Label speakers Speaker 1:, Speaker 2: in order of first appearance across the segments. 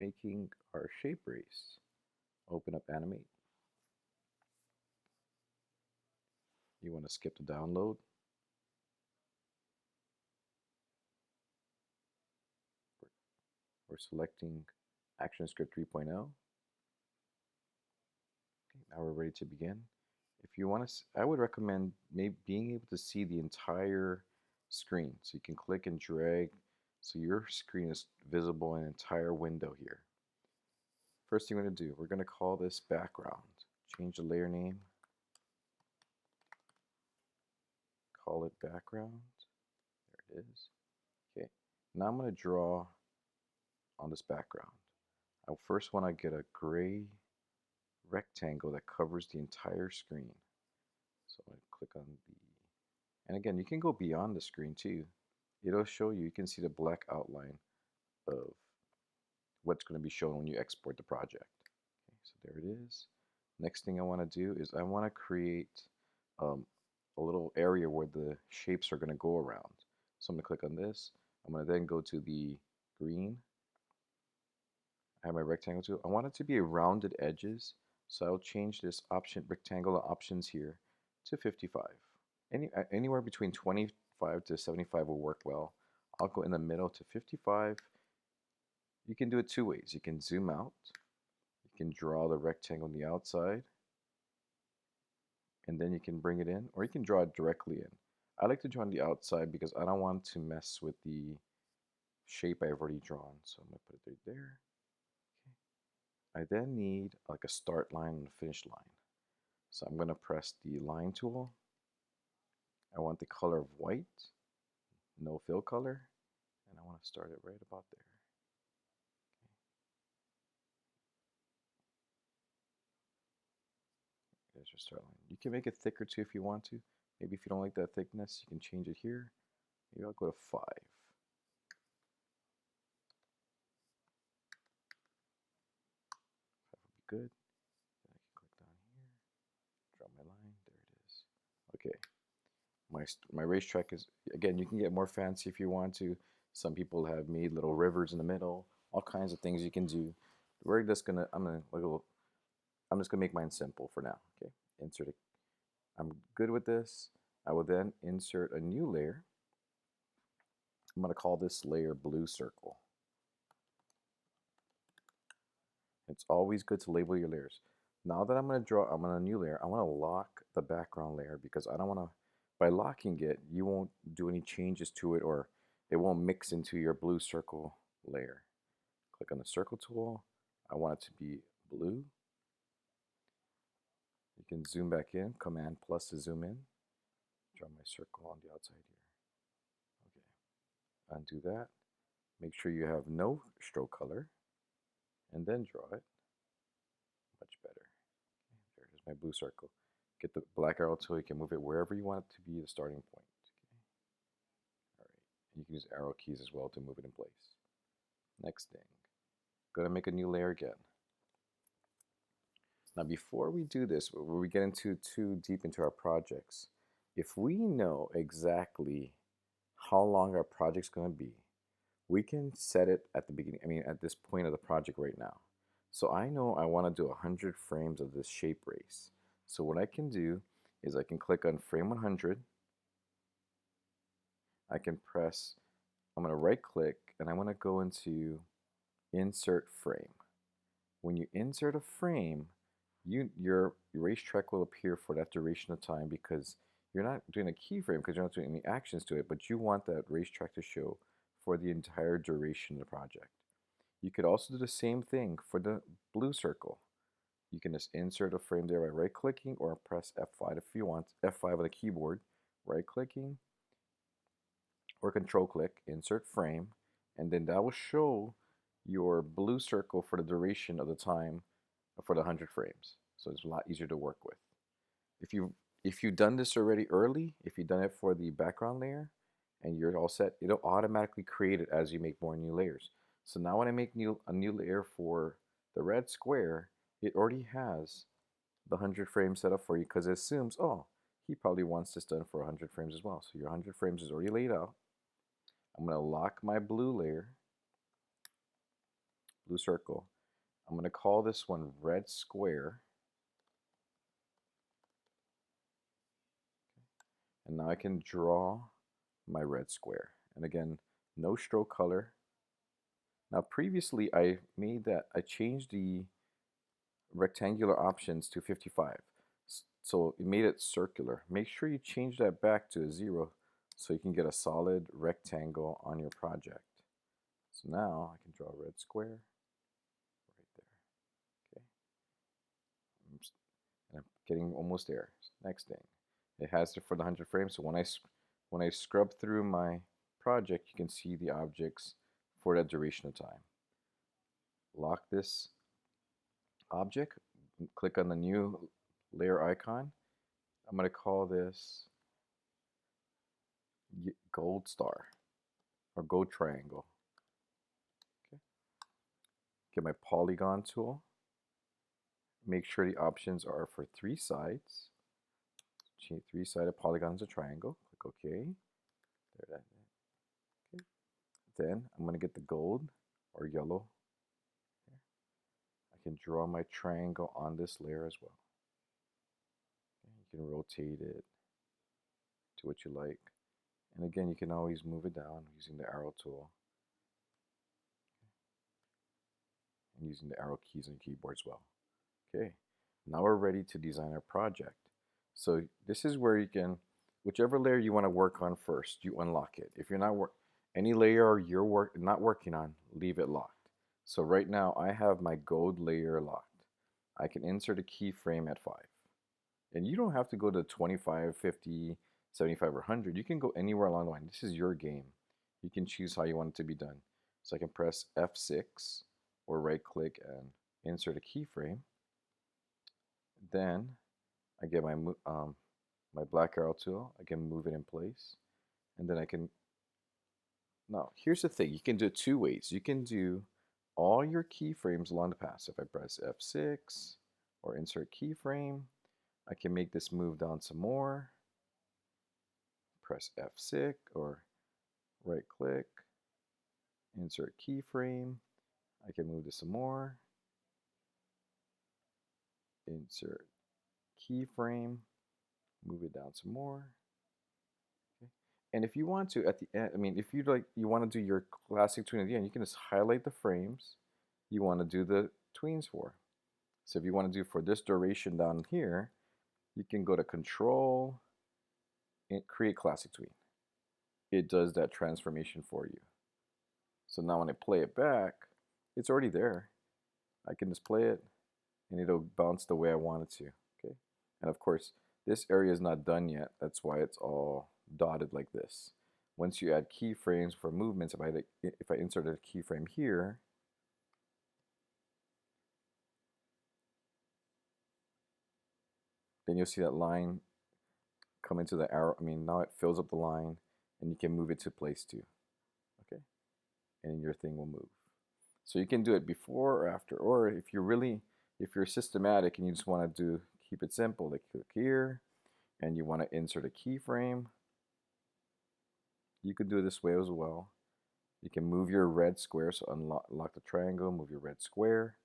Speaker 1: making our shape race. Open up Animate. You want to skip the download. We're selecting ActionScript 3.0. Okay, now we're ready to begin. If you want to, I would recommend maybe being able to see the entire screen. So you can click and drag so your screen is visible in an entire window here. First thing we're going to do, we're going to call this background. Change the layer name. Call it background. There it is. Okay. Now I'm going to draw on this background. I first want to get a gray rectangle that covers the entire screen. So I'm going to click on the, and again, you can go beyond the screen too. It'll show you, you can see the black outline of what's going to be shown when you export the project. Okay, so there it is. Next thing I want to do is I want to create a little area where the shapes are going to go around. So I'm going to click on this. I'm going to then go to the green. I have my rectangle tool. I want it to be rounded edges. So I'll change this option, rectangular options here to 55. Anywhere between 25 to 75 will work well. I'll go in the middle to 55. You can do it two ways. You can zoom out. You can draw the rectangle on the outside. And then you can bring it in, or you can draw it directly in. I like to draw on the outside because I don't want to mess with the shape I've already drawn. So I'm going to put it right there. Okay. I then need like a start line and a finish line. So I'm going to press the line tool. I want the color of white, no fill color, and I want to start it right about there. Okay. There's your start line. You can make it thicker too if you want to. Maybe if you don't like that thickness, you can change it here. Maybe I'll go to 5. That would be good. Then I can click down here, draw my line. There it is. Okay. My racetrack is, again, you can get more fancy if you want to. Some people have made little rivers in the middle, all kinds of things you can do. We're just gonna, I'm just gonna make mine simple for now. Okay, insert it. I'm good with this. I will then insert a new layer. I'm gonna call this layer blue circle. It's always good to label your layers. Now that I'm on a new layer, I want to lock the background layer because I don't want to, by locking it, you won't do any changes to it or it won't mix into your blue circle layer. Click on the circle tool. I want it to be blue. You can zoom back in, Command plus to zoom in. Draw my circle on the outside here. Okay, undo that. Make sure you have no stroke color and then draw it. Much better. Okay, there it is, my blue circle. Get the black arrow tool, you can move it wherever you want it to be the starting point. Okay. All right, you can use arrow keys as well to move it in place. Next thing, going to make a new layer again. Now before we do this, when we get into too deep into our projects, if we know exactly how long our project's going to be, we can set it at the beginning, at this point of the project right now. So I know I want to do 100 frames of this shape race. So what I can do is I can click on frame 100. I can press, I'm going to right click and I want to go into insert frame. When you insert a frame, your racetrack will appear for that duration of time because you're not doing a keyframe because you're not doing any actions to it, but you want that racetrack to show for the entire duration of the project. You could also do the same thing for the blue circle. You can just insert a frame there by right clicking or press F5 if you want, F5 on the keyboard, right clicking or control click, insert frame, and then that will show your blue circle for the duration of the time for the 100 frames. So it's a lot easier to work with. If you've done this already early, if you've done it for the background layer and you're all set, it'll automatically create it as you make more new layers. So now when I make a new layer for the red square, it already has the 100 frames set up for you because it assumes, oh, he probably wants this done for 100 frames as well. So your 100 frames is already laid out. I'm going to lock my blue blue circle. I'm going to call this one red square. And now I can draw my red square. And again, no stroke color. Now previously I changed the rectangular options to 55. So it made it circular. Make sure you change that back to a 0 so you can get a solid rectangle on your project. So now I can draw a red square right there. Okay. And I'm getting almost there. Next thing. It has it for the 100 frames. So when I scrub through my project, you can see the objects for that duration of time. Lock this object, click on the new layer icon. I'm going to call this gold star or gold triangle. Okay. Get my polygon tool. Make sure the options are for 3 sides. Change 3-sided polygons a triangle. Click OK. There that. Okay. Then I'm going to get the gold or yellow. I can draw my triangle on this layer as well. Okay. You can rotate it to what you like. And again, you can always move it down using the arrow tool. And using the arrow keys on your keyboard as well. Okay, now we're ready to design our project. So this is where you can, whichever layer you want to work on first, you unlock it. If you're not any layer you're not working on, leave it locked. So right now I have my gold layer locked. I can insert a keyframe at 5. And you don't have to go to 25, 50, 75, or 100. You can go anywhere along the line. This is your game. You can choose how you want it to be done. So I can press F6 or right click and insert a keyframe. Then I get my my black arrow tool. I can move it in place, and then I can. Now here's the thing: you can do it 2 ways. You can do all your keyframes along the path. So if I press F6 or insert keyframe, I can make this move down some more. Press F6 or right click, insert keyframe. I can move this some more. Insert keyframe, move it down some more. Okay. And if you want to, at the end, if you want to do your classic tween at the end, you can just highlight the frames you want to do the tweens for. So if you want to do for this duration down here, you can go to Control and create classic tween. It does that transformation for you. So now when I play it back, it's already there. I can just play it and it'll bounce the way I want it to. Okay. And of course, this area is not done yet. That's why it's all dotted like this. Once you add keyframes for movements, if I inserted a keyframe here, then you'll see that line come into the arrow. Now it fills up the line and you can move it to place too. Okay. And your thing will move. So you can do it before or after, or if you're systematic and you just want to keep it simple, like click here and you want to insert a keyframe, you could do it this way as well. You can move your red square, so unlock the triangle, move your red square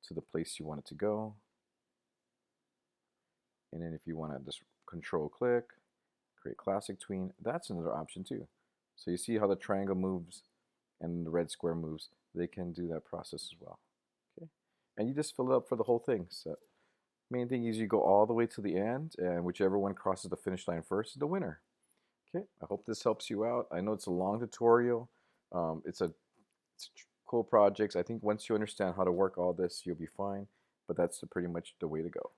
Speaker 1: to the place you want it to go. And then if you want to just control click, create classic tween, that's another option too. So you see how the triangle moves and the red square moves. They can do that process as well. Okay, and you just fill it up for the whole thing. So main thing is you go all the way to the end, and whichever one crosses the finish line first is the winner. Okay, I hope this helps you out. I know it's a long tutorial. It's cool projects. I think once you understand how to work all this, you'll be fine. But that's pretty much the way to go.